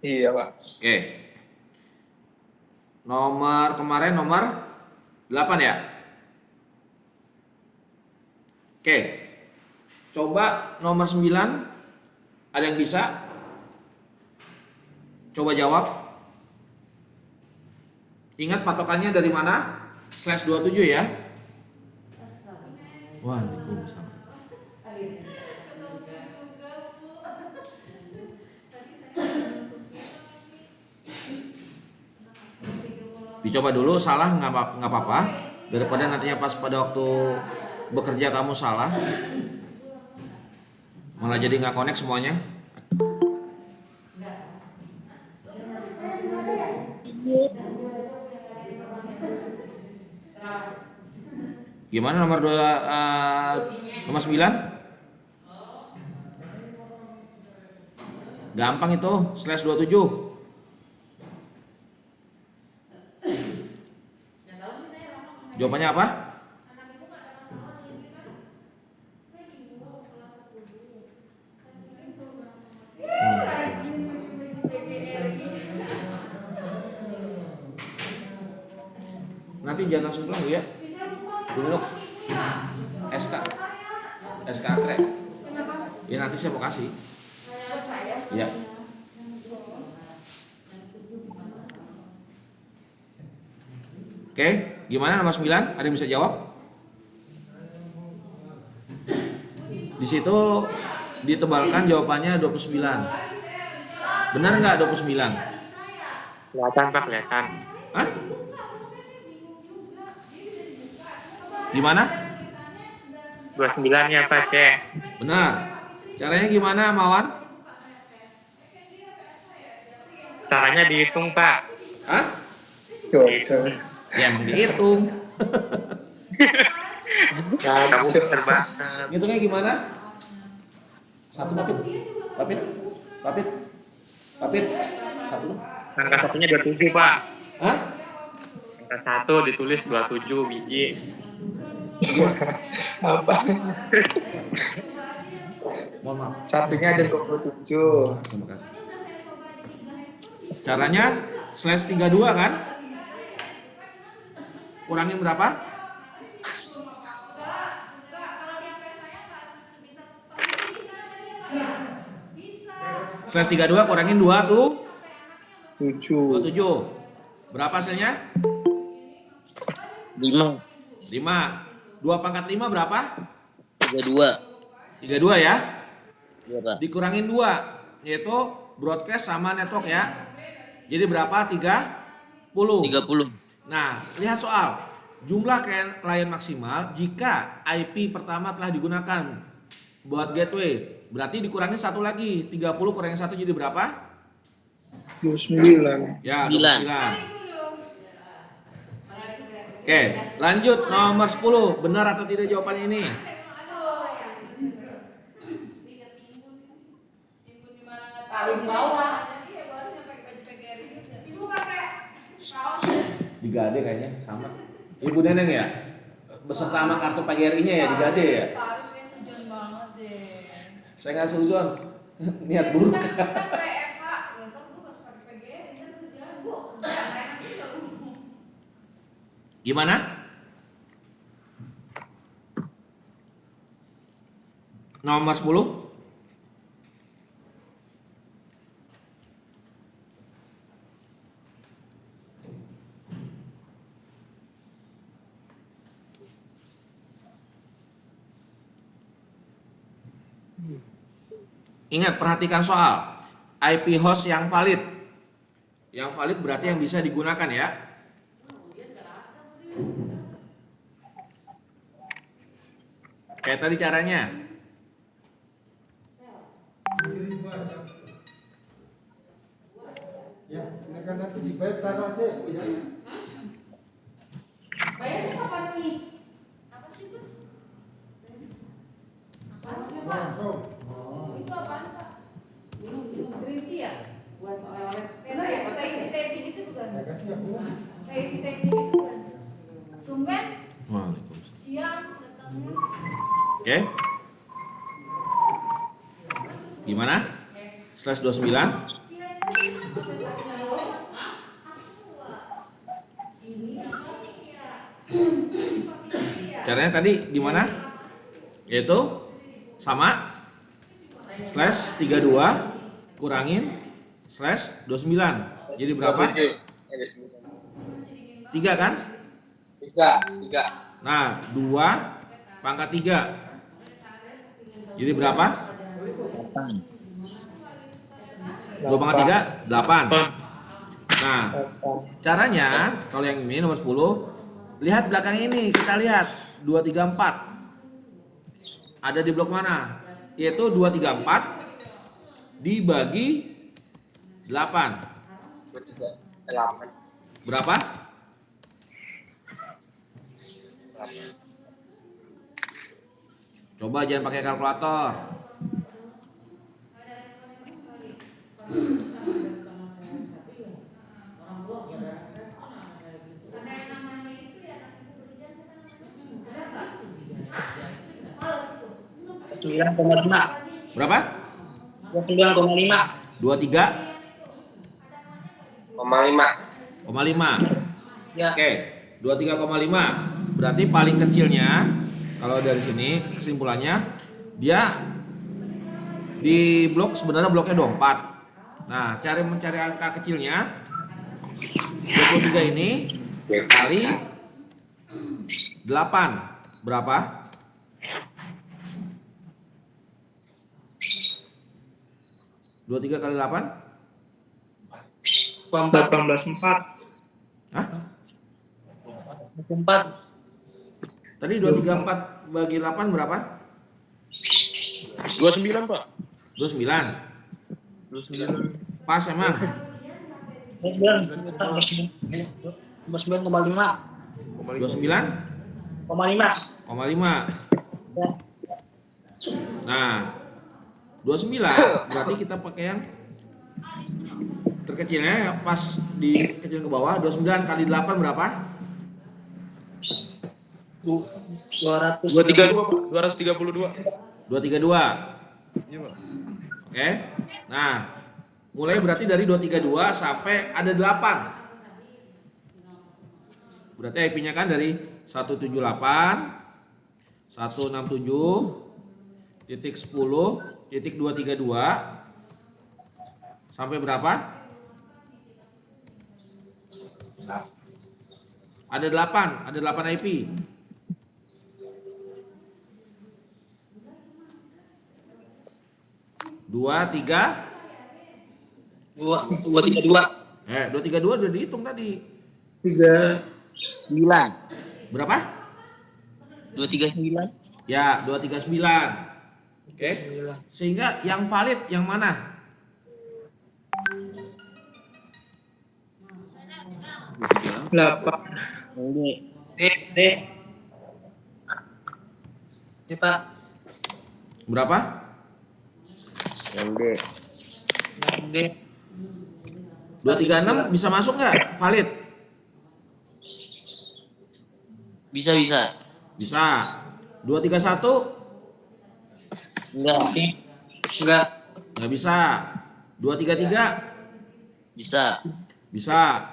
Iya, Pak. Oke. Nomor kemarin nomor 8 ya? Oke. Coba nomor 9, ada yang bisa? Coba jawab. Ingat patokannya dari mana? /27 ya. Waalaikumsalam. Dicoba dulu, salah nggak apa-apa. Daripada nantinya pas pada waktu bekerja kamu salah, malah jadi nggak connect semuanya. Gimana nomor 2, nomor 9? Gampang itu, /27. Jawabannya apa? Nanti jangan langsung pulang ya. Dulu SK SK ya, nanti saya mau kasih ya. Oke, gimana nomor 9? Ada yang bisa jawab? Di situ ditebalkan jawabannya 29. Benar nggak 29? Kelihatan Pak, kelihatan. Hah? Gimana? 29 ya Pak, cek. Benar. Caranya gimana, Mawan? Caranya dihitung Pak. Hah? Jodoh. Ya emang dihitung. Kamu pinter banget. Ngitungnya gimana? Satu, Papit. Papit. Papit. Papit. Satu. Angka satunya 27 Pak. Hah? Angka 1 ditulis 27 biji. Apa? Mohon maaf. Satunya ada 27. Terima kasih. Caranya /32 kan? Kurangin berapa? /32 kurangin 2 tuh 7. 27. Berapa hasilnya? 5, 5. 2 pangkat 5 berapa? 32. 32 ya. Iya, Pak. Dikurangin 2, yaitu broadcast sama network ya. Jadi berapa? 30. 30. Nah, lihat soal. Jumlah klien maksimal jika IP pertama telah digunakan buat gateway. Berarti dikurangi 1 lagi. 30 kurangi 1 jadi berapa? 29. Ya, 9. 29. Oke, lanjut nomor 10. Benar atau tidak jawaban ini? Paling bawah. Digade kayaknya sama. Ibu Neneng ya? Beserta sama kartu PGRI-nya ya digade ya? Tarifnya sejon banget deh. Saya nggak suzon. Niat buruk. Gimana? Nomor 10? Ingat, perhatikan soal. IP host yang valid. Yang valid berarti yang bisa digunakan ya. Kayak tadi caranya. Ya, mereka nanti dibayar taruh aja. Bayarnya kapan nih? Apa sih itu? Apaan Pak? Itu apaan Pak? Minum green tea ya? Buat oleh-oleh. Teh gitu bukan? Ya kasih ya, Bu. Teh gitu kan? Tumben? Waalaikumsalam. Siang datangnya. Oke. Gimana? /29? Caranya tadi gimana? Yaitu sama slash 32 kurangin slash 29. Jadi berapa? 3 kan? 3. Nah, 2 pangkat 3. Jadi berapa? 2 pangkat 3, 8. Nah, caranya kalau yang ini nomor 10, lihat belakang ini, kita lihat 2, 3, 4. Ada di blok mana? Yaitu 2, 3, 4 dibagi 8. 8. Berapa? Coba jangan pakai kalkulator. Sembilan koma lima. Berapa? 29,5. 23,5. Ya. Oke, 23,5. Berarti paling kecilnya kalau dari sini kesimpulannya dia di blok sebenarnya bloknya 24. Nah, cara mencari angka kecilnya 23 ini kali 8 berapa? 23 kali 8? 18,4. Hah? 4. Tadi 234 bagi 8 berapa? 29, Pak. 29. 29. Pas emang. 29,5. 29,5. Nah, 29 berarti kita pakai yang terkecilnya yang pas di kecil ke bawah. 29 kali 8 berapa? 232, Pak. 232. 232. Iya, Pak. Oke. Nah, mulai berarti dari 232 sampai ada 8. Berarti IP-nya kan dari 178 167.10.232 sampai berapa? Ada 8 IP. Dua tiga 232 udah dihitung tadi. 3. 9. Berapa? 239. Ya, 239. Oke. Sehingga yang valid yang mana? Delapan. D. Ini, Pak. Berapa? Yang D. 236 bisa masuk nggak? Valid? Bisa. Bisa. 231 Enggak. nggak bisa. 233 Bisa. bisa.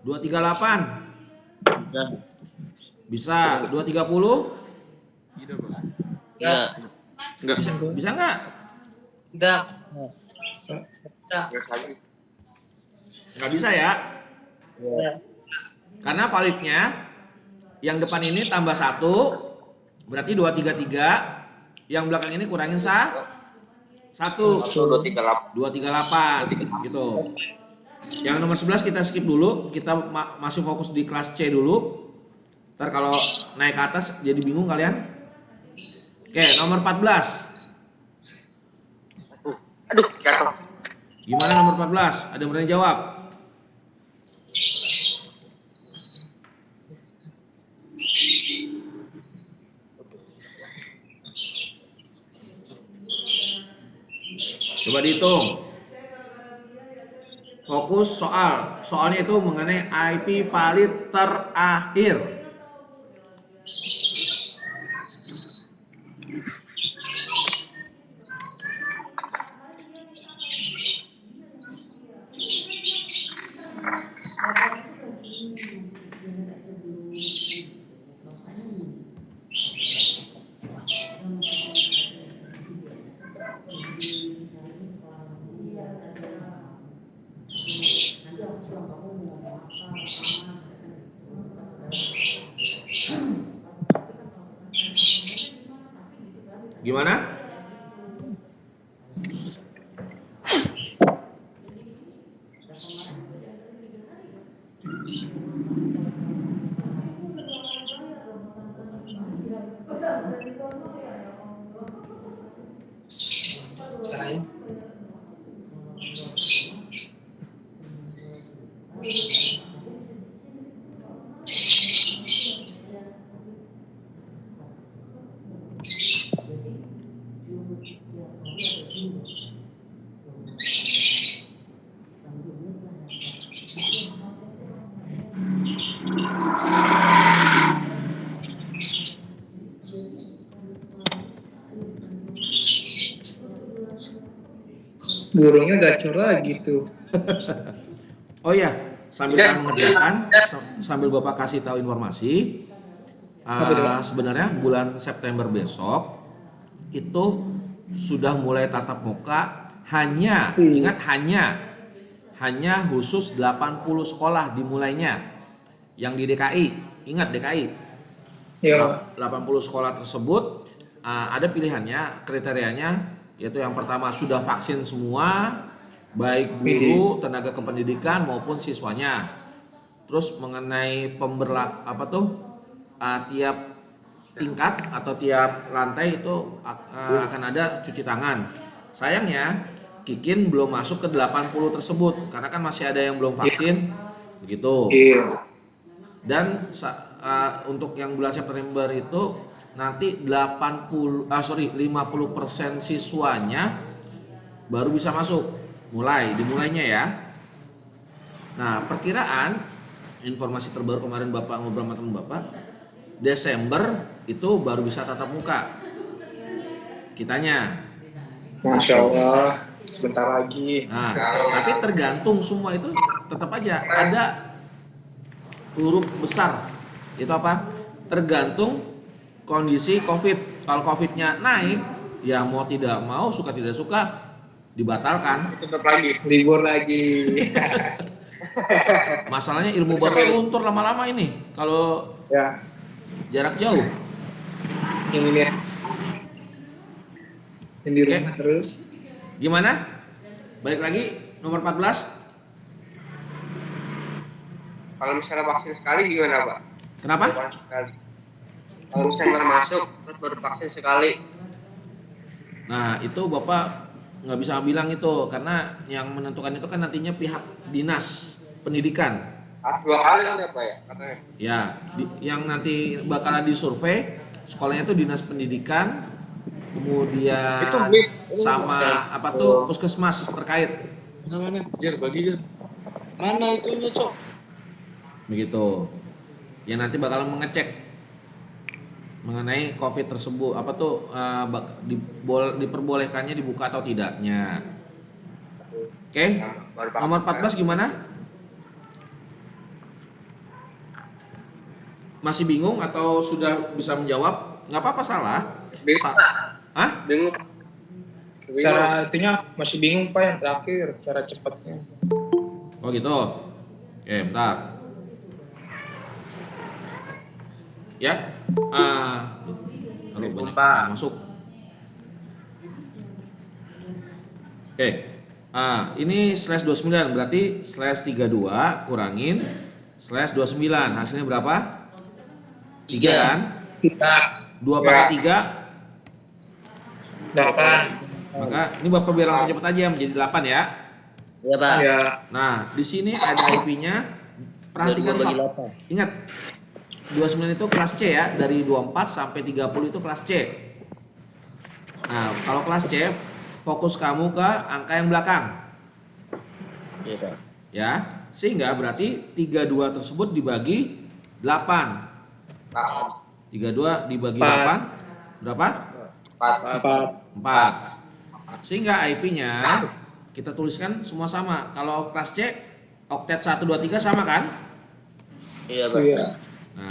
238 Bisa. bisa. 230 Enggak. bisa nggak? Enggak. Nggak bisa ya? Karena validnya yang depan ini tambah 1 berarti 233, yang belakang ini kurangin 1 238 gitu. Yang nomor 11 kita skip dulu, kita masih fokus di kelas C dulu. Ntar kalau naik ke atas jadi bingung kalian. Oke, nomor 14. Aduh, jatuh. Gimana nomor 14? Ada yang berani jawab? Coba dihitung. Fokus soal. Soalnya itu mengenai IP valid terakhir. Gimana? Gurunya gacor lagi tuh. Oh ya, sambil kalian mengerjakan, sambil Bapak kasih tahu informasi, sebenarnya bulan September besok itu sudah mulai tatap muka, hanya ingat hanya khusus 80 sekolah dimulainya yang di DKI. Ingat DKI. Ya. 80 sekolah tersebut ada pilihannya, kriterianya yaitu yang pertama sudah vaksin semua, baik guru, tenaga kependidikan maupun siswanya. Terus mengenai tiap tingkat atau tiap lantai itu akan ada cuci tangan. Sayangnya Kikin belum masuk ke 80 tersebut karena kan masih ada yang belum vaksin, begitu. Iya. Dan untuk yang bulan September itu nanti 50% siswanya baru bisa masuk, dimulainya ya. Nah, perkiraan informasi terbaru kemarin Bapak ngobrol sama teman Bapak, Desember itu baru bisa tatap muka kitanya. Masya Allah, sebentar lagi. Nah, tapi tergantung, semua itu tetap aja ada huruf besar. Itu apa? Tergantung kondisi COVID. Kalau COVID-nya naik, ya mau tidak mau, suka tidak suka, dibatalkan. Tutup lagi. Libur lagi. Masalahnya ilmu Bapak luntur lama-lama ini. Kalau Ya, jarak jauh. yang ini ya. Yang di rumah terus. Gimana? Balik lagi nomor 14. Kalau misalnya vaksin sekali gimana, Pak? Kenapa? Sekali. Kalau misalnya nggak masuk, terus baru vaksin sekali. Nah, itu Bapak nggak bisa bilang itu, karena yang menentukan itu kan nantinya pihak dinas pendidikan. Harus 2 kali kan ya, Pak ya? Katanya. Ya, yang nanti bakalan disurvei sekolahnya itu dinas pendidikan, kemudian sama puskesmas terkait. Mana? Jar, bagi Jar. Mana itunya, Cok? Begitu. Yang nanti bakalan mengecek mengenai COVID tersebut, diperbolehkannya dibuka atau tidaknya. Oke. Nomor 14 gimana? Masih bingung atau sudah bisa menjawab? Nggak apa-apa, salah. Hah? Bingung. Cara itunya masih bingung Pak, yang terakhir cara cepatnya. Oh gitu. Oke, bentar. Ya. Terlalu banyak yang masuk. Oke. Ini slash 29 berarti slash 32 kurangin slash 29. Hasilnya berapa? 3 kan? 2 pangkat 3 8. Maka ini Bapak biar langsung cepat aja menjadi 8 ya. Iya, Pak. Ya. Nah, di sini ada IP-nya. Perhatikan Pak. Ingat, 29 itu kelas C ya, dari 24 sampai 30 itu kelas C. Nah, kalau kelas C, fokus kamu ke angka yang belakang. Iya, Pak. Ya, sehingga berarti 32 tersebut dibagi 8. 32 dibagi 8 berapa? 4. Sehingga IP-nya kita tuliskan semua sama. Kalau kelas C, oktet 1, 2, 3 sama kan? Iya, Pak. Iya. Nah,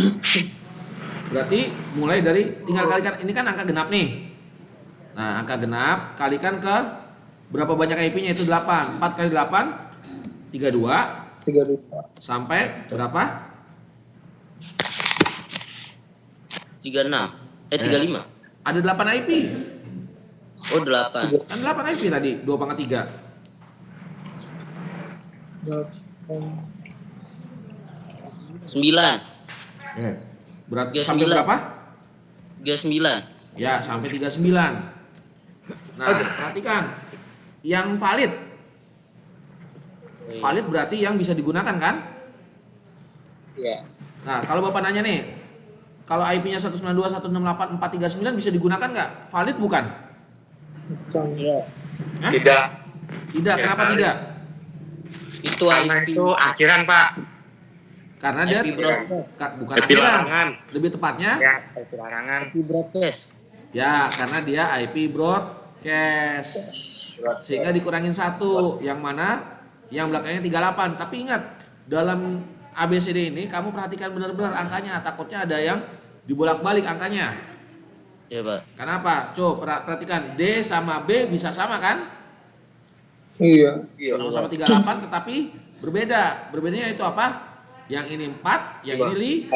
berarti mulai dari tinggal kalikan, ini kan angka genap nih. Nah, angka genap kalikan ke berapa banyak IP-nya, itu 8. 4 kali 8 32 sampai berapa? 36. 35. Ada 8 IP. Oh 8. Kan 8 IP tadi, 2 pangkat 3. 9. Berat 39. sampai berapa? 39. Ya, sampai 39. Nah, perhatikan. Yang valid. Valid berarti yang bisa digunakan kan? Iya. Nah, kalau Bapak nanya nih, kalau IP-nya 192.168.439 bisa digunakan nggak? Valid bukan? Hah? Tidak. Tidak, Ya, kenapa valid. tidak? Itu Karena IP. itu akhiran, Pak. Karena dia IP broadcast. bukan IP akhiran. larangan. Lebih tepatnya, Ya, IP larangan. IP broadcast. ya karena dia IP broadcast. Sehingga dikurangin 1, yang mana? Yang belakangnya 38. Tapi ingat, dalam ABCD ini kamu perhatikan benar-benar angkanya, takutnya ada yang dibolak-balik angkanya. Ya, Pak. Kenapa? Coba perhatikan, D sama B bisa sama kan? Iya. Sama-sama 38 tetapi berbeda. Berbedanya itu apa? Yang ini 4, yang ini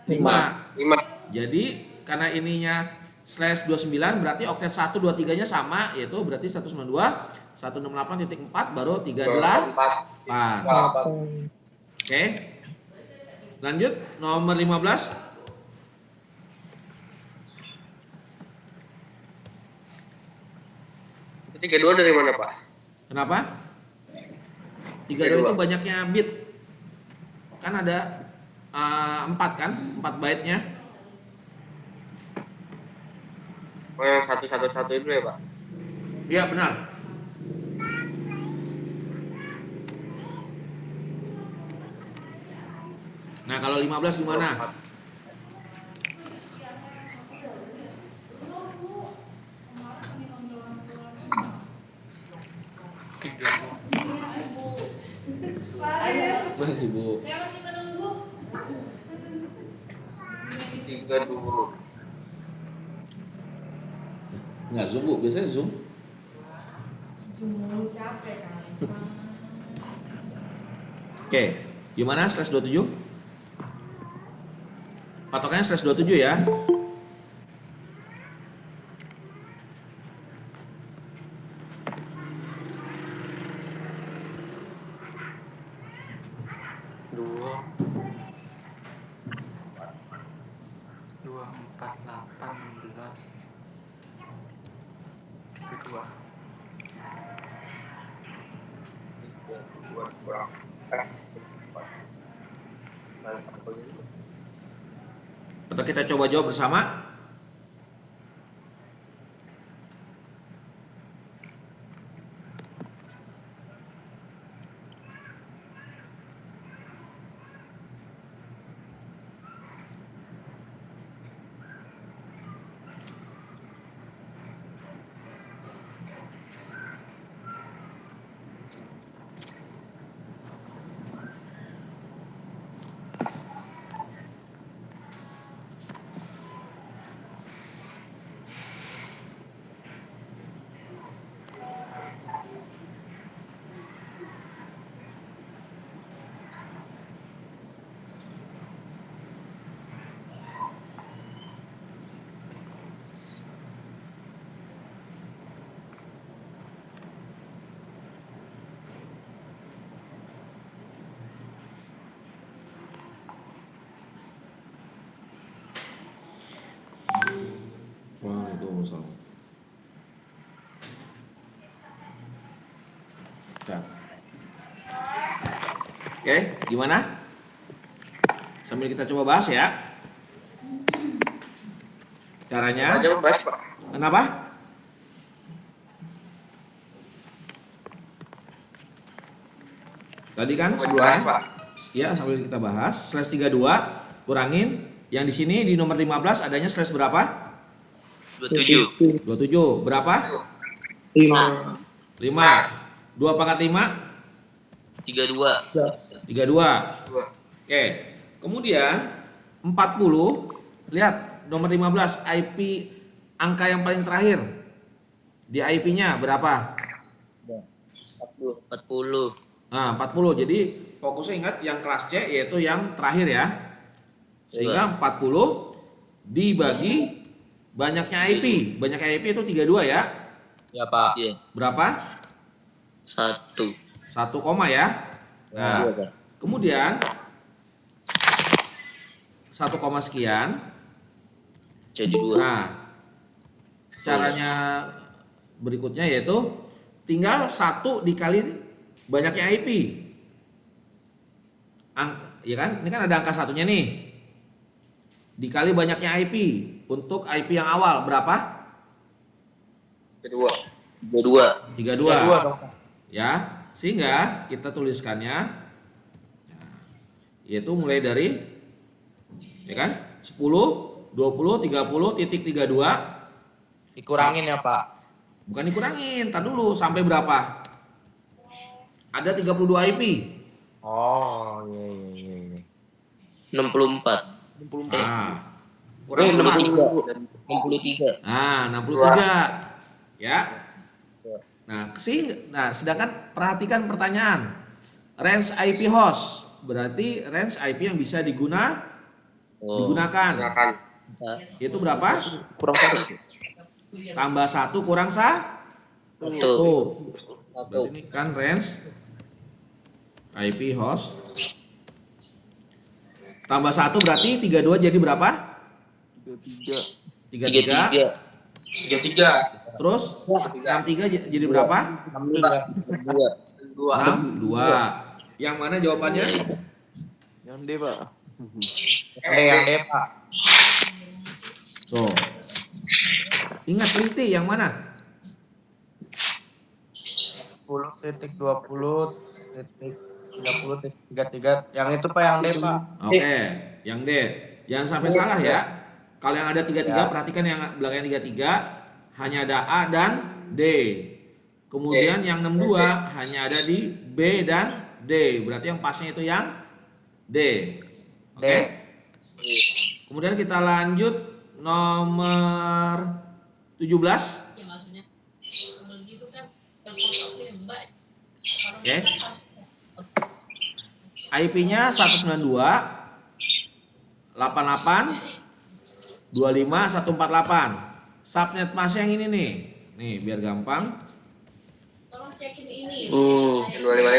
5. 5. Jadi karena ininya /29 berarti oktet 1, 2, 3 nya sama, yaitu berarti 192.168.4 baru 38. Oke. Lanjut nomor 15. Itu 32 dari mana, Pak? Kenapa? 32 itu banyaknya bit. Kan ada 4 kan? 4 byte-nya. Oh, yang 111 itu ya, Pak? Iya, benar. Nah, kalau 15 gimana? Mas Ibu. Saya masih menunggu. 32. Enggak zoom, Bu. Biasanya zoom. Cuma capek kan. Oke, gimana /27? Patokannya /27 ya. Atau kita coba jawab bersama. Waalaikumsalam. Ya. Oke, gimana? Sambil kita coba bahas ya. Caranya? Aja bahas, Pak. Kenapa? Tadi kan sebelumnya, Pak. ya sambil kita bahas, /32 kurangin yang di sini di nomor 15 adanya / berapa? 27. 27. Berapa? 5. 5. 2 pangkat 5? 32. 32. Oke. Kemudian 40, lihat nomor 15 IP angka yang paling terakhir. Di IP-nya berapa? 40. Nah, 40. Jadi fokusnya ingat yang kelas C yaitu yang terakhir ya. Sehingga 40 dibagi banyaknya IP. Banyaknya IP itu 32 ya. Ya Pak. Iya. Berapa? 1. 1 koma ya. Nah, Iya, Pak. kemudian 1 koma sekian. Jadi 2. Nah, caranya berikutnya yaitu tinggal 1 dikali banyaknya IP. Ya kan? Ini kan ada angka satunya nih. Dikali banyaknya IP. Untuk IP yang awal berapa? Kedua. 32. 32. Ya, sehingga kita tuliskannya yaitu mulai dari ya kan? 10, 20, 30, titik 32. Dikurangin ya Pak. Bukan dikurangin, tar dulu sampai berapa? Ada 32 IP. Oh, iya. 64. Nah, kurang 63. Nah, 63. Ya. Nah, sedangkan perhatikan pertanyaan. Range IP host berarti range IP yang bisa digunakan. Gunakan. Itu berapa? Kurang 1. Tambah 1 kurang 1. Tuh. Berarti ini kan range IP host. Tambah 1 berarti 32 jadi berapa? 33. 33. Terus 63 jadi berapa? 2. 62. Yang mana jawabannya? Yang D Pak. Yang D Pak. Tuh. Ingat teliti yang mana? 10.20.30.33. Yang itu Pak, yang D Pak. Oke, yang D. Jangan sampai salah ya. Kalau yang ada 33 Ya. perhatikan yang belakangnya 33 hanya ada A dan D. Kemudian yang 62 hanya ada di B dan D. Berarti yang pasnya itu yang D. Oke. D. Kemudian kita lanjut nomor 17. Oke. IP-nya 192 88 25 148. Subnet mask yang ini nih. Nih, biar gampang. 255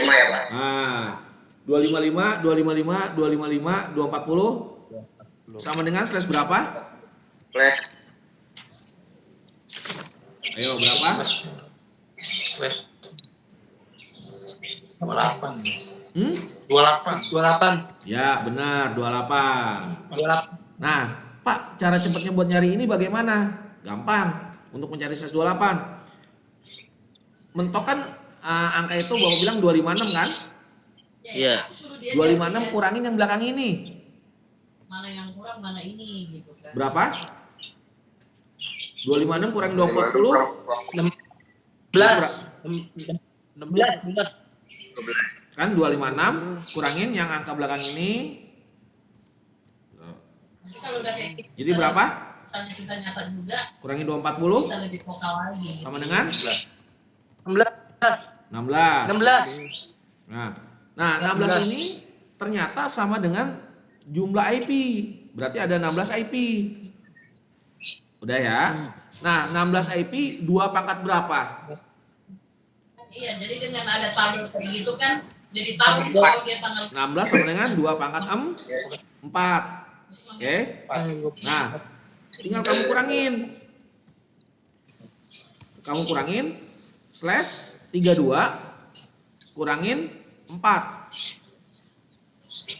ya Pak. Nah, 255 255 255 240 sama dengan slash berapa? Flash. Ayo berapa? Flash. 28. 28. Ya, benar, 28. Nah, Pak, cara cepatnya buat nyari ini bagaimana? Gampang. Untuk mencari slash 28. Mentok kan angka itu Bapak bilang 256 kan? Iya. 256 kurangin yang belakang ini. Mana yang kurang, mana ini gitu kan. Berapa? 256 kurangin 240. 16. Kan 256 kurangin yang angka belakang ini. Tapi kalau udah kayak gitu, Jadi berapa? misalnya kita nyata juga, Kurangin 240 bisa lebih vokal lagi. sama dengan 16. 16. Nah, 16 ini ternyata sama dengan jumlah IP. Berarti ada 16 IP. Udah ya? Nah, 16 IP 2 pangkat berapa? Iya, jadi dengan ada tabel kayak gitu kan, jadi tahu kalau dia tanggal 16 sama dengan 2 pangkat 4. Oke? Nah, tinggal kamu kurangin. Kamu kurangin slash 32 kurangin 4.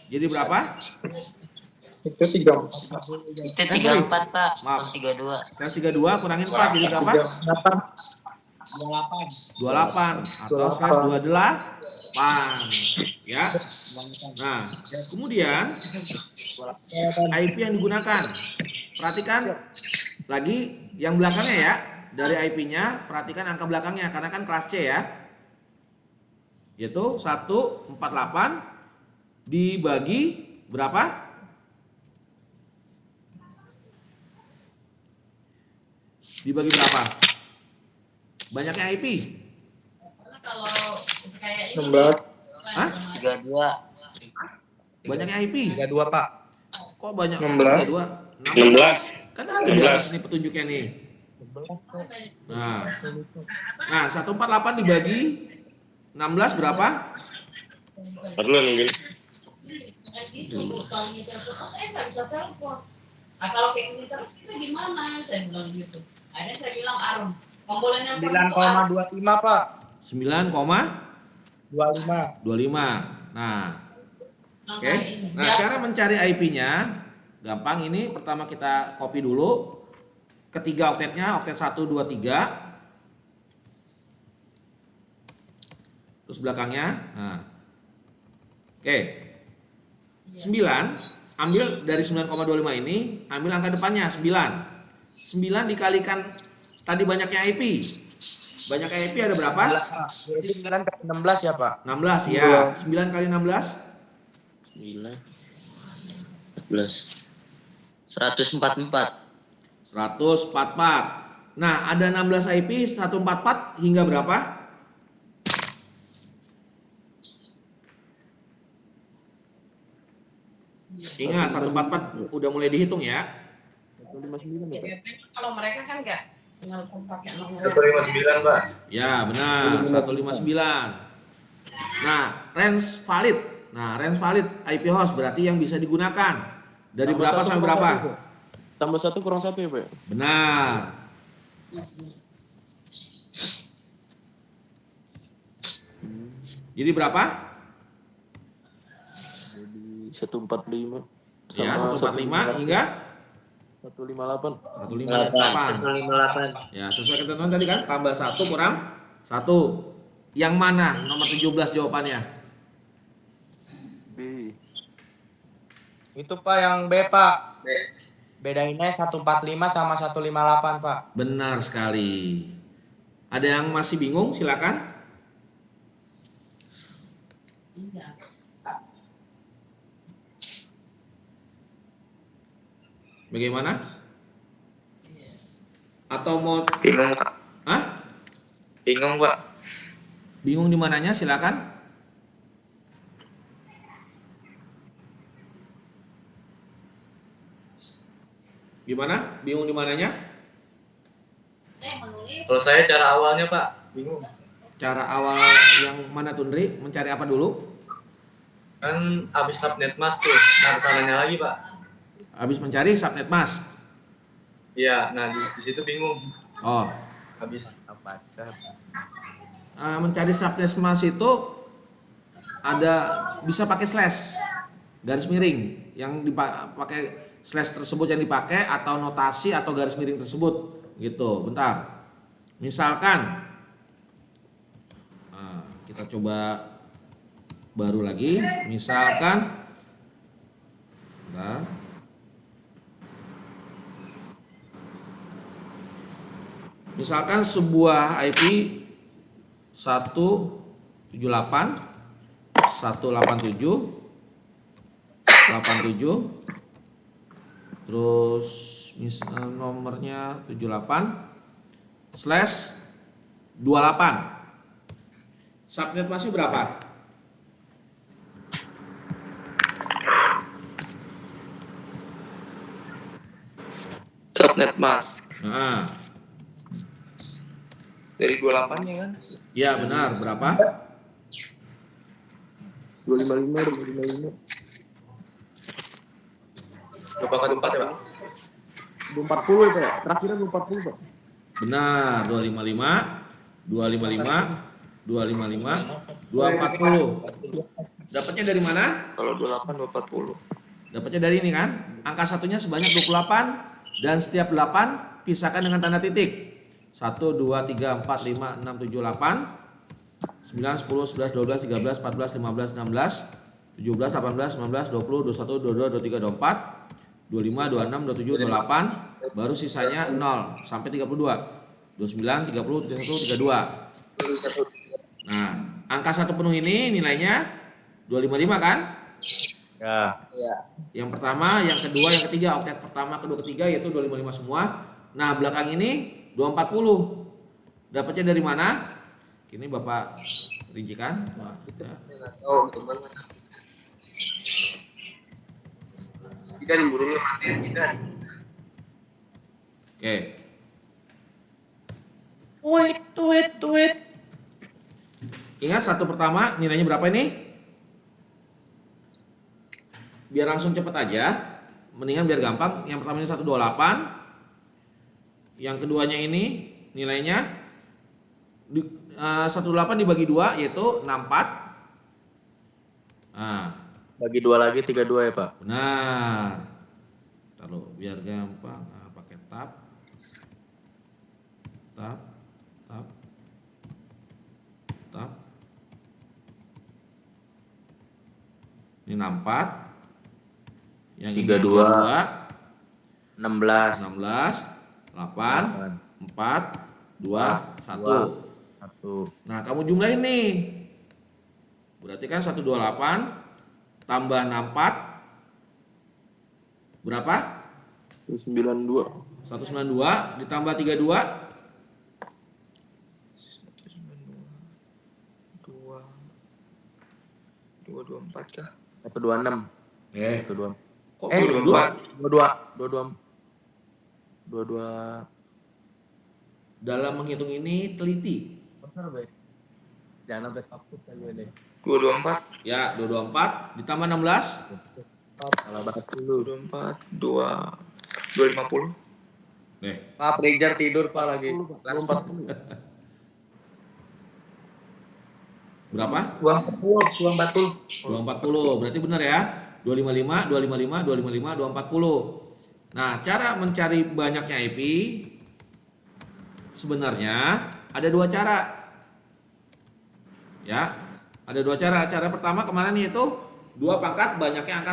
Jadi berapa? Itu 3. Itu 34 Pak. Maaf. 32. Slash 32 kurangin 4 jadi berapa? 28 atau slash 28 ya. Nah, kemudian IP yang digunakan. Perhatikan lagi yang belakangnya ya. Dari IP-nya perhatikan angka belakangnya karena kan kelas C ya. Yaitu 148 dibagi berapa? Dibagi berapa? Banyaknya IP. karena kalau kayak ini 16. Hah? 32. Banyaknya IP. 32 Pak. Kok banyak? 16. 2. 16. Kan ada di atas nih petunjuknya nih. Nah 148 dibagi 16 berapa? Perlu nungguin. gitu, kalau gitu terus saya nggak bisa telepon. Nah kalau kayak gini terus kita gimana? Saya bilang gitu. Akhirnya saya bilang Arum, komponen yang 9,25 Pak. 9,25. 25. Nah, oke. Nah, cara mencari IP-nya gampang. Ini pertama kita copy dulu. Ketiga oktetnya, oktet 1, 2, 3. Terus belakangnya. Nah. Oke. 9, ambil dari 9,25 ini, ambil angka depannya 9. 9 dikalikan tadi banyaknya IP. Banyaknya IP ada berapa? Berarti 9 kali 16 ya Pak? 16 ya. 9 kali 16 9 14 144. 144. Nah, ada 16 IP 144 hingga berapa? Ingat 144 udah mulai dihitung ya. kalau mereka kan nggak nelfon pakai nomor 159 Pak. Ya, benar. 159. Nah, range valid. Nah, range valid IP host berarti yang bisa digunakan. Dari Tambah berapa satu sampai kurang berapa? satu, Pak. Tambah 1 kurang 1 ya Pak? Benar. Jadi berapa? Jadi 145 Ya, sama 145 hingga 158. 158. Ya, sesuai ketentuan tadi kan, tambah 1 kurang 1. Yang mana? Nomor 17 jawabannya. B. Itu Pak yang B Pak. Bedainnya 145 sama 158 Pak. Benar sekali. Ada yang masih bingung? Silakan. Bagaimana? Atau mau Bingung Pak. Hah? Bingung Pak. Bingung di mananya? Silakan. Gimana? Bingung di mananya? Kalau saya cara awalnya Pak, bingung. Cara awal yang mana Tundri? Mencari apa dulu? Kan habis subnet mas tuh, nah kesananya lagi Pak. Habis mencari subnet mask. Iya, nah di situ bingung. Oh, Habis apa? mencari subnet mask itu ada bisa pakai slash garis miring yang dipakai slash tersebut yang dipakai atau notasi atau garis miring tersebut gitu. Bentar. Misalkan kita coba baru lagi. Misalkan bentar. Misalkan sebuah IP 178 187 87 terus nomornya 78/28. Subnet masih berapa? Subnet mask. Nah, Dari 28-nya kan? ya benar, berapa? 255. Coba kali 4 ya Pak. 240 ya Pak? Terakhirnya 240 Pak. Benar, 255 255 255 240. Dapatnya dari mana? Kalau 28 240. Dapatnya dari ini kan? Angka satunya sebanyak 28 dan setiap 8 pisahkan dengan tanda titik. 1 2 3 4 5 6 7 8 9 10 11 12 13 14 15 16 17 18 19 20 21 22 23 24 25 26 27 28 baru sisanya 0 sampai 32 29 30 31 32. Nah, angka satu penuh ini nilainya 255 kan? Ya. Yang pertama, yang kedua, yang ketiga, oktet pertama, kedua, ketiga yaitu 255 semua. Nah, belakang ini 240. Dapatnya dari mana? Ini Bapak rincikan. Wah, ya. Ikan burungnya mati ikan. Oke. Tweet. Ingat satu pertama nilainya berapa ini? Biar langsung cepet aja. Mendingan biar gampang. Yang pertama ini 128. Yang keduanya ini nilainya 128 dibagi 2 yaitu 64. Nah, Bagi 2 lagi 32 ya Pak. benar. Taruh biar gampang. Nah, pakai tab. Ini 64. Yang 32. 16, 16. 8, 4, 2, 1. 1. Nah, kamu jumlahin nih. Berarti kan 128 tambah 64 berapa? 92. 192 ditambah 32 224 kah? 126. 126. Kok 22. Dalam menghitung ini teliti. Benar, Be. Jangan sampai takut aja deh. 224. Ya, 224 ditambah 16 Salah banget dulu. 224 250. nih. Pak Prijar tidur Pak lagi. Kelas 4. Berapa? 240. 240. Berarti benar ya. 255, 255, 255, 240. Nah, cara mencari banyaknya IP sebenarnya ada dua cara. Ya, ada dua cara. Cara pertama kemarin yaitu 2 pangkat banyaknya angka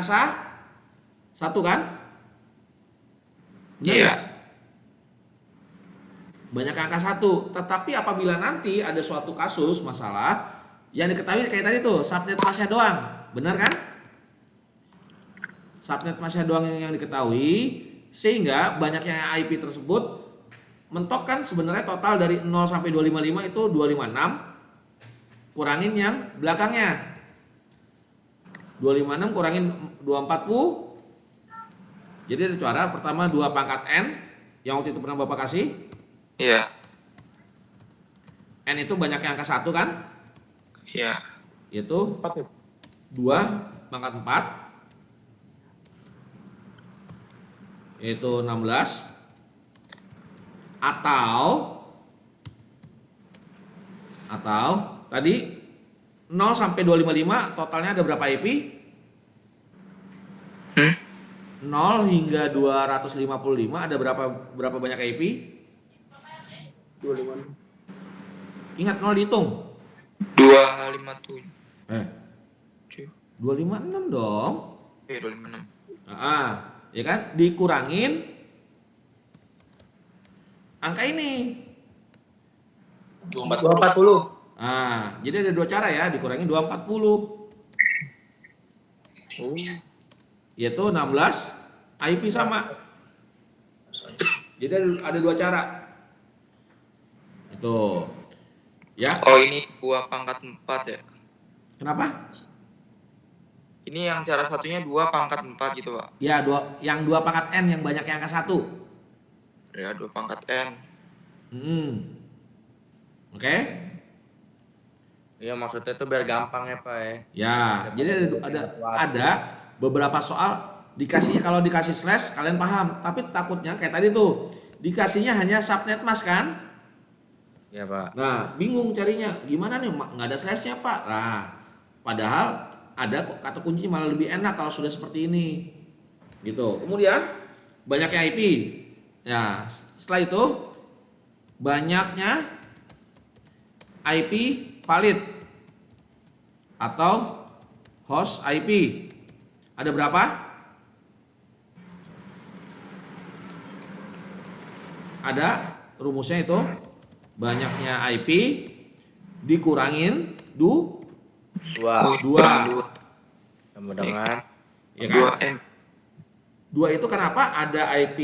1 kan? Benar Iya. nggak? Banyak angka 1. Tetapi apabila nanti ada suatu kasus masalah yang diketahui kayak tadi tuh subnet masnya doang, benar kan? Subnet masnya doang yang diketahui, sehingga banyaknya IP tersebut mentok kan sebenarnya total dari 0 sampai 255 itu 256 kurangin yang belakangnya. 256 kurangin 240. Jadi ada cara pertama 2 pangkat N yang waktu itu pernah Bapak kasih. Iya. N itu banyaknya angka 1 kan? Iya. Yaitu 4 ya? 2 pangkat 4 yaitu 16 atau tadi 0 sampai 255 totalnya ada berapa IP? 0 hingga 255 ada berapa banyak IP? 25. Ingat 0 dihitung. 257. 256 dong. 256. Ya kan? Dikurangin angka ini. 240. Jadi ada dua cara ya, dikurangin 240. Yaitu 16 IP sama. Jadi ada dua cara. Itu. Ya. Oh, ini 2 pangkat 4 ya. Kenapa? Ini yang cara satunya 2 pangkat 4 gitu, Pak. Ya, yang 2 pangkat N yang banyaknya angka 1. Ya, 2 pangkat N. Oke? Iya maksudnya itu biar gampang ya Pak ya. Ya, jadi ada beberapa soal dikasihnya kalau dikasih slash kalian paham, tapi takutnya kayak tadi tuh dikasihnya hanya subnet mas kan? Iya Pak. Nah, bingung carinya gimana nih, nggak ada slashnya Pak. Nah, padahal ada kok kata kunci malah lebih enak kalau sudah seperti ini, gitu. Kemudian banyaknya IP. Ya, setelah itu banyaknya IP valid atau host IP. Ada berapa? Ada rumusnya itu banyaknya IP dikurangin 2 sama dengan ya kan? 2M. 2 itu kenapa? Ada IP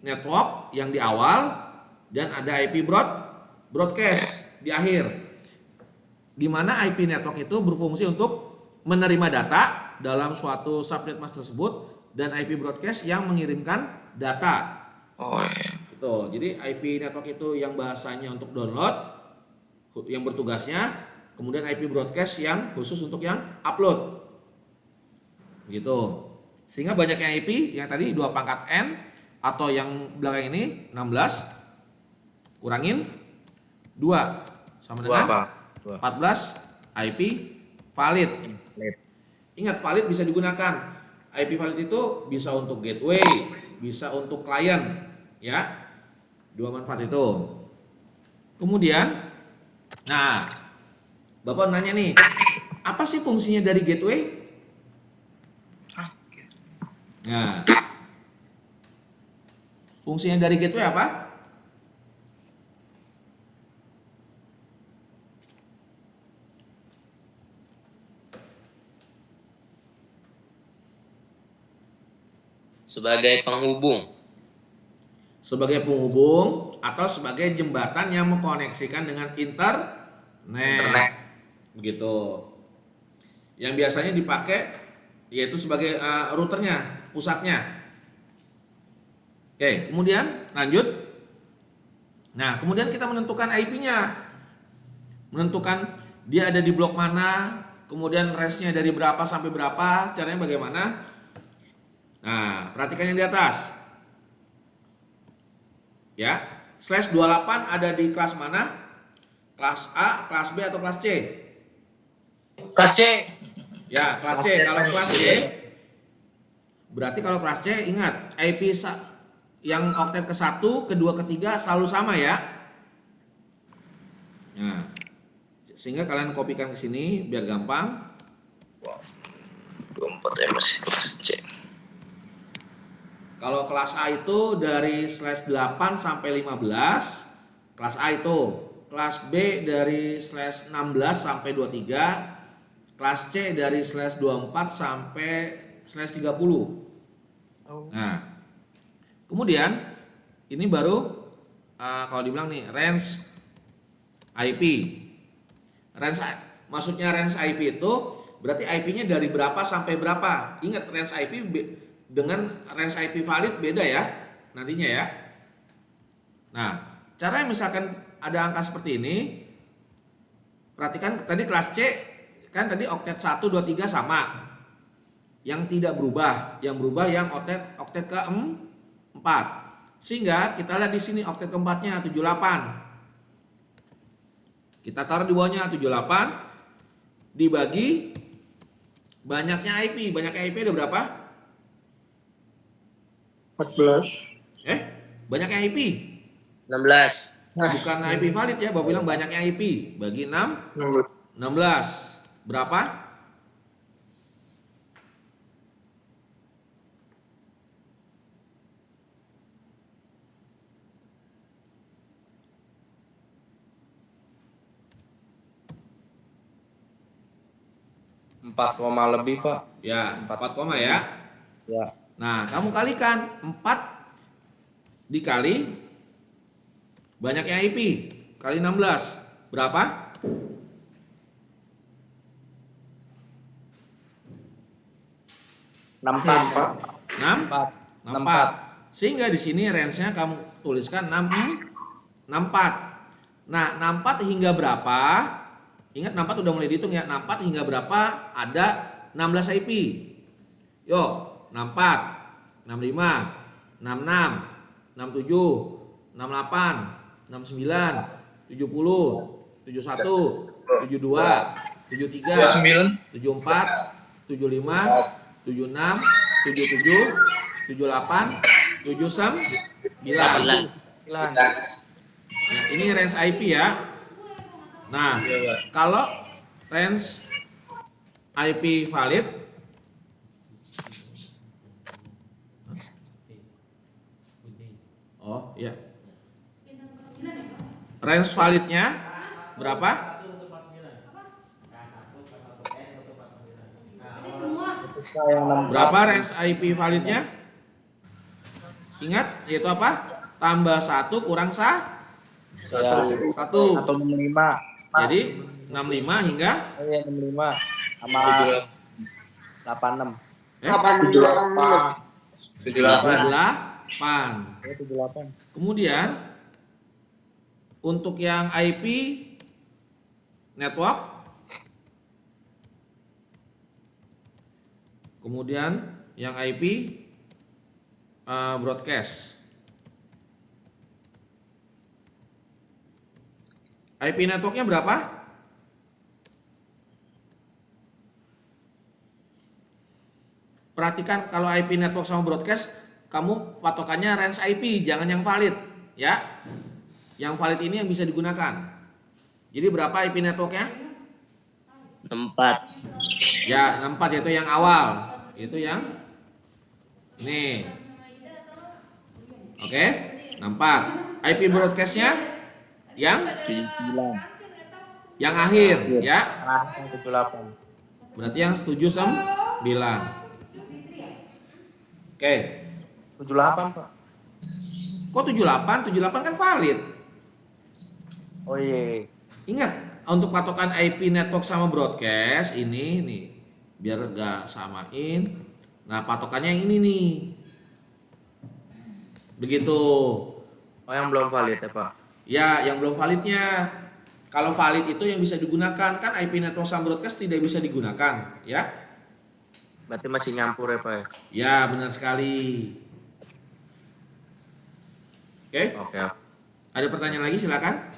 network yang di awal dan ada IP broadcast di akhir. Di mana IP network itu berfungsi untuk menerima data dalam suatu subnet mask tersebut dan IP broadcast yang mengirimkan data. Oh iya. Tuh, jadi IP network itu yang bahasanya untuk download, yang bertugasnya, kemudian IP broadcast yang khusus untuk yang upload. Gitu. Sehingga banyaknya IP yang tadi 2 pangkat N atau yang belakang ini 16 kurangin 2 sama dengan 14 IP valid. Ingat, valid bisa digunakan. IP valid itu bisa untuk gateway, bisa untuk klien, ya. 2 manfaat itu. Kemudian, nah, Bapak nanya nih, apa sih fungsinya dari gateway? Nah, fungsinya dari gateway apa? Sebagai penghubung. Sebagai penghubung atau sebagai jembatan yang mengkoneksikan dengan internet. Begitu. Yang biasanya dipakai yaitu sebagai routernya, pusatnya. Oke, kemudian lanjut. Nah, kemudian kita menentukan IP-nya. Menentukan dia ada di blok mana, kemudian range-nya dari berapa sampai berapa, caranya bagaimana? Nah, perhatikan yang di atas. Ya, /28 ada di kelas mana? Kelas A, kelas B, atau kelas C? Kelas C. Ya, kelas C. Kalau kelas C, berarti kalau kelas C ingat IP yang oktet ke-1, kedua, ketiga selalu sama ya. Nah, sehingga kalian kopikan ke sini biar gampang. 24 masih kelas C. Kalau kelas A itu dari /8 sampai 15, kelas A itu. Kelas B dari /16 sampai 23, kelas C dari /24 sampai /30. Nah, kemudian ini baru kalau dibilang nih range IP. Maksudnya range IP itu berarti IP-nya dari berapa sampai berapa. Ingat, range IP dengan range IP valid beda ya nantinya ya. Nah, caranya misalkan ada angka seperti ini, perhatikan tadi kelas C kan tadi oktet 1, 2, 3 sama. Yang tidak berubah, yang berubah yang oktet ke-4. Sehingga kita lihat di sini oktet keempatnya 78. Kita taruh di bawahnya 78 dibagi banyaknya IP. Banyaknya IP ada berapa? 14. Banyaknya IP 16. bukan IP valid ya, Bapak bilang banyaknya IP bagi 16 berapa? Empat koma lebih, Pak. Ya, 4 koma ya. Ya. Nah, kamu kalikan 4 dikali banyaknya IP kali 16 berapa? 64. Sehingga di sini range-nya kamu tuliskan 64. Nah, 64 hingga berapa? Ingat 64 udah mulai dihitung ya. 64 hingga berapa? Ada 16 IP. Yuk, 64, 65, 66, 67, 68, 69, 70, 71, 72, 73, 74, 75, 76, 77, 78, 79. Nah, ini range IP ya. Nah, kalau range IP valid iya. Range validnya berapa? Berapa range IP validnya? Ingat, yaitu apa? Tambah 1 kurang 1. Atau 65. Jadi 65 hingga 65 sama 86. 78. PAN. 78. Kemudian untuk yang IP network, kemudian yang IP broadcast. IP networknya berapa? Perhatikan kalau IP network sama broadcast, kamu patokannya range IP, jangan yang valid, ya. Yang valid ini yang bisa digunakan. Jadi berapa IP networknya? 64. Ya, 64 yaitu yang awal. Itu yang nih. Oke, 64. IP broadcastnya yang 79. yang akhir, ya. Langsung 78. Berarti yang setuju 9. Oke. 78, Pak. Kok 78? 78 kan valid. Oh iya. Ingat, untuk patokan IP network sama broadcast ini nih, biar gak samain. Nah, patokannya yang ini nih. Begitu. Oh, yang belum valid ya, Pak? Ya, yang belum validnya. Kalau valid itu yang bisa digunakan, kan IP network sama broadcast tidak bisa digunakan, ya. Berarti masih nyampur ya, Pak ya? Ya, benar sekali. Oke. Oke. Ada pertanyaan lagi, silakan.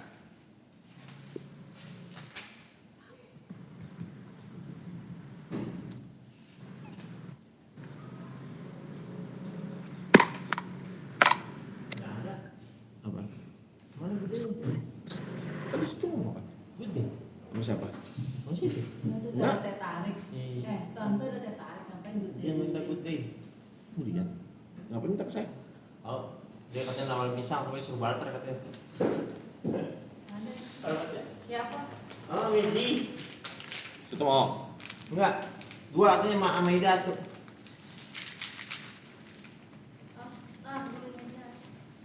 Apa? Mana Bude? Tadi situ ngomong apa? Bude. Sama siapa? Sama situ. Enggak. Teh tarik. Tante udah teh tarik ngapain gitu. Dia minta Bude. Kemudian ngapain minta ke saya? Oh, dia katanya nawar pisang sampai suruh barter katanya. Ada. Siapa? Oh, Windy. Itu mau. Enggak. Dua katanya sama Ida tuh. Boleh aja.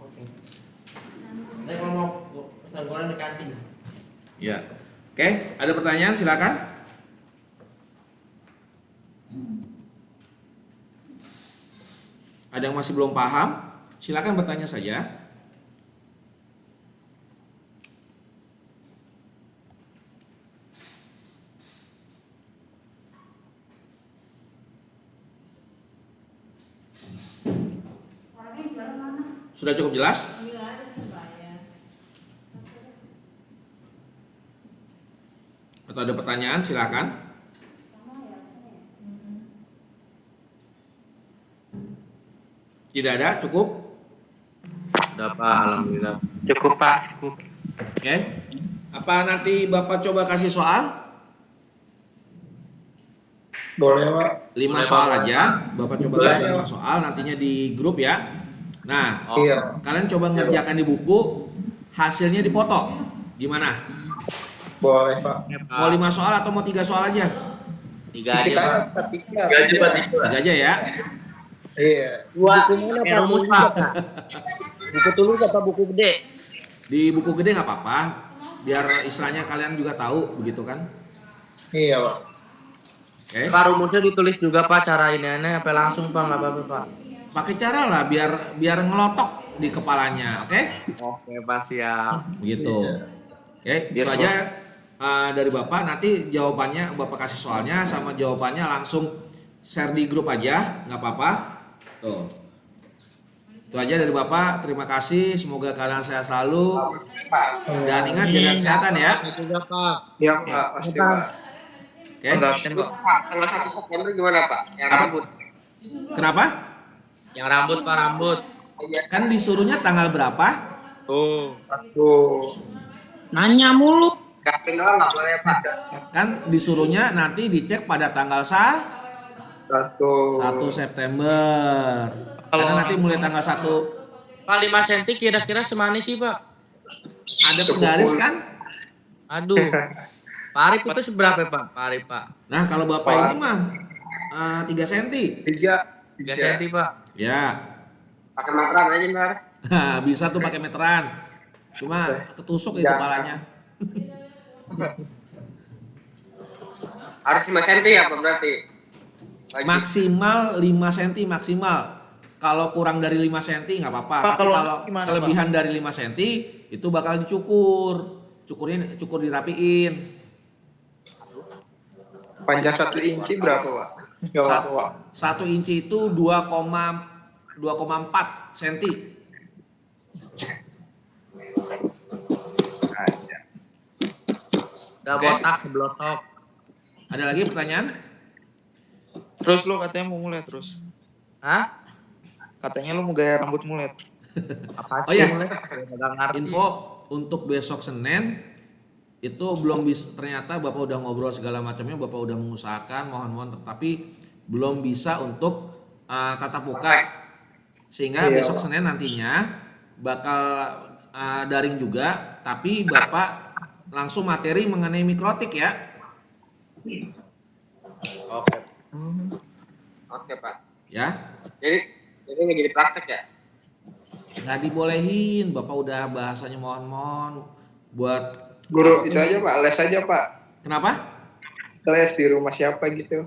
Oke. Nah, kalau mau tangguran di kantin. Ya. Oke, ada pertanyaan silakan. Ada yang masih belum paham? Silakan bertanya saja. Orangnya di dalam mana? Sudah cukup jelas? Ambil aja bayar. Atau ada pertanyaan silakan. Tidak ada, cukup? Udah, Pak, alhamdulillah. Cukup Pak, cukup. Oke. Apa nanti Bapak coba kasih soal? Boleh, Pak. 5 soal aja. Bapak coba kasih 5 soal nantinya di grup ya. Nah, Iya. kalian coba ngerjakan di buku, hasilnya dipoto. Gimana? Boleh, Pak. Mau 5 soal atau mau 3 soal aja? 3 aja, Kita Pak. tiga. 3 aja ya. Iya. Buku mana Pak? Rumus, Pak. Buku tulis apa buku gede? Di buku gede nggak apa-apa. Biar istilahnya kalian juga tahu begitu kan. Iya, Pak. Oke. Pak, rumusnya ditulis juga, Pak, cara ini apa langsung, Pak, nggak apa-apa, Pak. Pakai cara lah biar ngelotok di kepalanya, oke? Oke, Pak, siap. Begitu. Oke, itu aja dari Bapak. Nanti jawabannya Bapak kasih soalnya sama jawabannya langsung share di grup aja, nggak apa-apa. Tuh. Itu aja dari Bapak. Terima kasih. Semoga kalian sehat selalu. Dan ingat jaga kesehatan ya. Itu juga, Pak. Iya, Pak. Pasti, Pak. Oke. Pak, tanggal 1 September gimana Pak? Yang Apa? rambut. Kenapa? Yang rambut, Pak, rambut. Kan disuruhnya tanggal berapa? Tuh. Tuh. Nanya mulu. Gapin doang nggak boleh Pak. Kan disuruhnya nanti dicek pada tanggal 1 1 September. Karena nanti mulai tanggal 1 Pak, 5 cm kira-kira semana sih, Pak? ada penggaris kan? Aduh. Pak Arif itu seberapa, Pak? Pak Arif, Pak. Nah, kalau Bapak ini mah 3 cm. 3 cm, Pak. Ya. Pakai meteran aja ntar. Bisa tuh pakai meteran. Cuma ketusuk itu kepalanya. Harus 5 cm ya Pak berarti? Maksimal 5 cm maksimal. Kalau kurang dari 5 cm nggak apa-apa. Pak, Tapi kalau kalau gimana, kelebihan dari 5 cm itu bakal dicukur. Cukur dirapiin. Panjang 1 inci berapa, Pak? Nggak apa-apa, Pak. 1 inci itu 2,4 cm. Udah botak sebelotok. Ada lagi pertanyaan? Terus lu katanya mau mulet terus. Hah? Katanya lu mau gaya rambut mulet. Apa Oh sih? iya. Mulai? Nggak ngerti. Info untuk besok Senin itu belum bisa, ternyata Bapak udah ngobrol segala macamnya, Bapak udah mengusahakan, mohon tetapi belum bisa untuk tatap muka, sehingga Iya, besok Pak. Senin nantinya bakal daring juga, tapi Bapak langsung materi mengenai mikrotik ya. Oke. Oke Pak. Ya, Jadi nggak jadi praktek ya? nggak dibolehin, Bapak udah bahasanya mohon buat Guru itu aja, Pak. Les aja, Pak. kenapa? Les di rumah siapa gitu.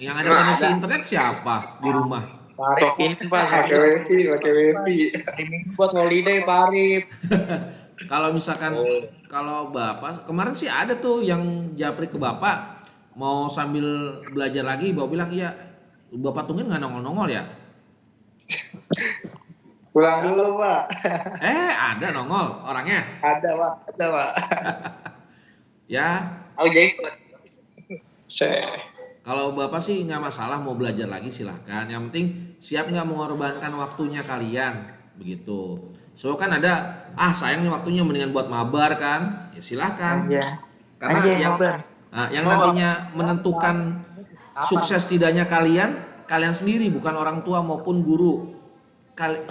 Yang ada koneksi internet siapa di rumah? Tokin Pak. Pakai wifi, pakai wifi. Hari Minggu buat holiday Pak Arif. Kalau misalkan kalau Bapak kemarin sih ada tuh yang japri ke Bapak mau sambil belajar lagi, Bapak bilang iya. Bapak tungguin nggak nongol-nongol ya? Pulang dulu, Pak. Ada nongol orangnya. Ada, Pak. Ada, Pak. Ya, Oh jadi ikut. kalau Bapak sih nggak masalah mau belajar lagi silahkan. Yang penting siap nggak mengorbankan waktunya kalian, begitu. So kan ada, sayang nih waktunya mendingan buat mabar kan? Ya silahkan. Karena yang nantinya menentukan sukses tidaknya kalian sendiri, bukan orang tua maupun guru.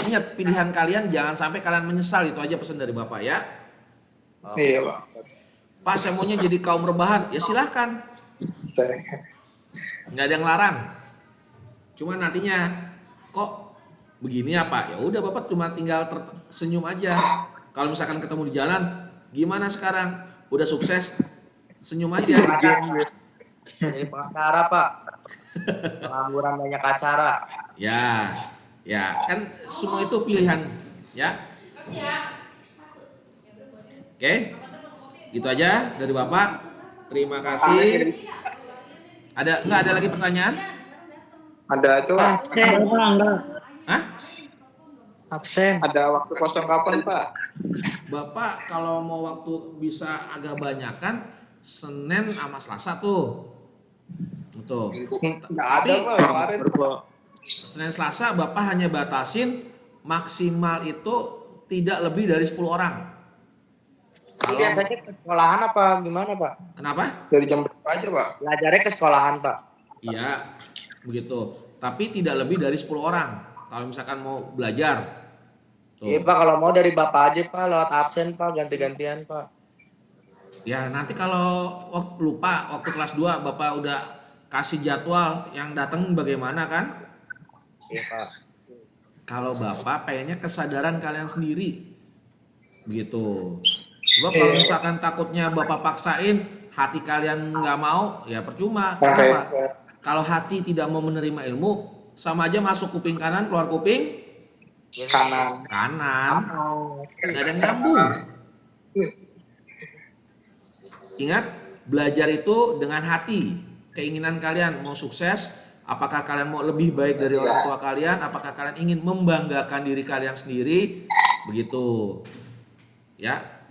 Ingat pilihan kalian, jangan sampai kalian menyesal, itu aja pesan dari Bapak ya. Iya, Pak. Pak saya maunya jadi kaum rebahan, ya silahkan, nggak ada yang larang. Cuma nantinya kok begini ya Pak, ya udah Bapak cuma tinggal senyum aja. Kalau misalkan ketemu di jalan, gimana sekarang? Udah sukses, senyum aja. Jadi pengacara Pak. Pengangguran banyak acara. Ya kan semua itu pilihan ya. Oke, gitu aja dari Bapak. Terima kasih. Nggak ada lagi pertanyaan? Ada tuh. Hah? Absen. Ada waktu kosong kapan, Pak? Bapak kalau mau waktu bisa agak banyakan Senin sama Selasa tuh. Betul. Nggak ada, Pak. Kemarin. Senin Selasa Bapak hanya batasin maksimal itu tidak lebih dari 10 orang. Ini biasanya ke sekolahan apa gimana Pak? Kenapa? Dari jam berapa aja, Pak? Belajarnya ke sekolahan Pak. Iya, begitu. Tapi tidak lebih dari 10 orang. Kalau misalkan mau belajar. Tuh. Iya Pak, kalau mau dari Bapak aja Pak, lewat absen Pak, ganti-gantian Pak. Ya nanti kalau lupa waktu kelas 2 Bapak udah kasih jadwal yang datang bagaimana kan? Iya Pak. Kalau Bapak pengennya kesadaran kalian sendiri. Begitu. Sebab kalau misalkan takutnya Bapak paksain, hati kalian nggak mau, ya percuma. Kenapa? Kalau hati tidak mau menerima ilmu, sama aja masuk kuping kanan, keluar kuping kanan. Nggak ada yang nyambung. Ingat, belajar itu dengan hati. Keinginan kalian mau sukses, apakah kalian mau lebih baik dari orang tua kalian, apakah kalian ingin membanggakan diri kalian sendiri, begitu. Ya.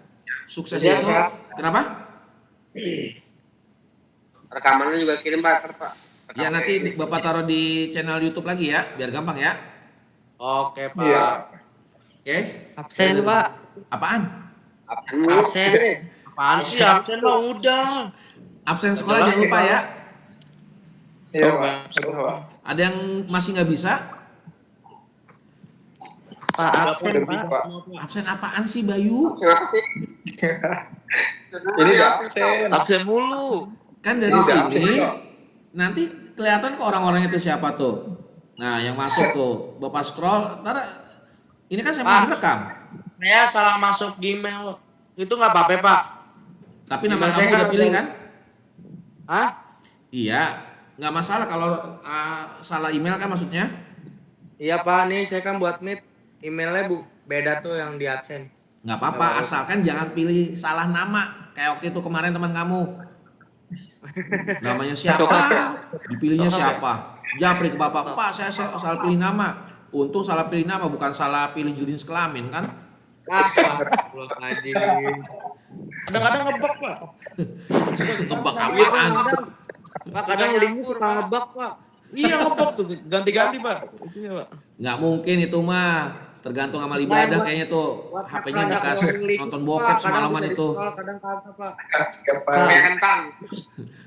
Sukses itu. Kenapa? Rekamannya juga kirim Pak. Ya nanti Bapak taruh di channel YouTube lagi ya, biar gampang ya. Oke Pak. Iya. Oke. Absen Pak. Apaan? Absen. Apaan sih absen mah udah. Absen sekolah jangan lupa ya. Iya, Pak. Betul, Pak. Ada yang masih nggak bisa? Pak absen Pak. Absen apaan sih Bayu? Ini udah absen. Absen mulu. Kan dari Udah sini absen, Pak. nanti kelihatan ke orang-orang itu siapa tuh. Nah yang masuk tuh, Bapak scroll, ntar ini kan saya mau rekam. Saya salah masuk Gmail. Itu nggak apa-apa Pak. Tapi nama Email saya kamu udah kan pilih udah- kan? Hah? Iya, nggak masalah kalau salah email kan maksudnya. Iya Pak, nih saya kan buat meet emailnya beda tuh yang di absen. Nggak apa-apa, asalkan jangan pilih salah nama. Kayak waktu itu kemarin teman kamu. Namanya siapa? Dipilihnya siapa? Japri ke bapak, Pak saya salah pilih nama. Untung salah pilih nama, bukan salah pilih jenis kelamin kan? Kadang-kadang ngebug, Pak. Ngebak Iya apaan? Pak, kadang linknya suka ngebug Pak. Iya ngebug tuh, ganti-ganti, Pak. Itunya, Pak. Nggak mungkin itu mah. Tergantung amal ibadah kayaknya tuh. HP-nya bekas nonton bokep semalaman itu. Kadang kagak Pak.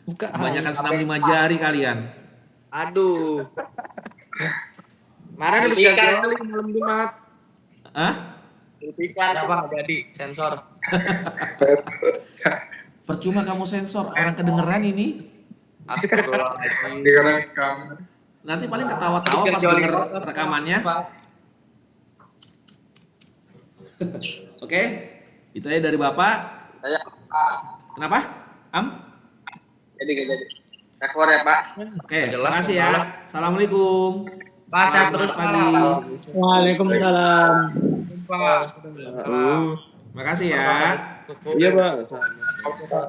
Buka. Kebanyakan senam 5 jari kalian. Aduh. Kemarin habis ganti link malam Jumat. Hah? Kenapa nggak jadi sensor? Percuma kamu sensor, orang kedengeran ini. Astagfirullahaladzim. Nanti paling ketawa-tawa pas denger rekamannya. Oke, itu aja dari Bapak. Kenapa? Jadi gak jadi. Rekor ya Pak. Oke, terima kasih ya. Assalamualaikum. Pak, sehat terus Pak. Waalaikumsalam. Terima kasih ya. Iya, Pak. Sama-sama.